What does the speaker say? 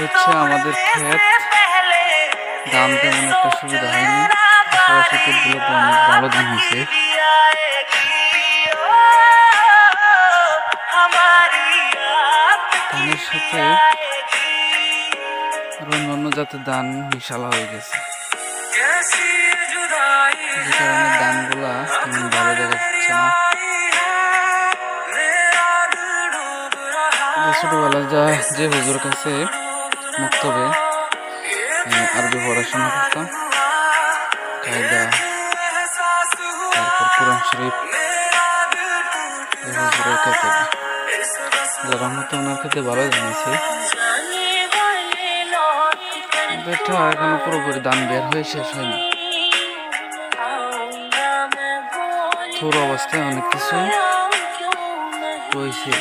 হচ্ছে আমাদের ক্ষেত, দাম তেমন একটা সুবিধা হয়নি। আশেপাশে ক্ষেতগুলোতে অনেক ভালো দাম হয়েছে। ধানের সাথে আর অন্যান্য জাতের ধান মিশালা হয়ে গেছে, যে কারণে ধানগুলা তেমন ভালো দেখা যাচ্ছে না। ছোটবেলা যে হুজুর কাছে মক্তবে আরবি পড়াশোনা করতাম, কায়দা, তারপর কোরআন শরীফ, হুজুরের ক্ষেত্রে রহমত ওনার ক্ষেত্রে ভালোই জানিয়েছে। এটা এখনো পুরোপুরি দাম বের হয়ে শেষ হয়নি, থোর অবস্থায় অনেক কিছু রয়েছে।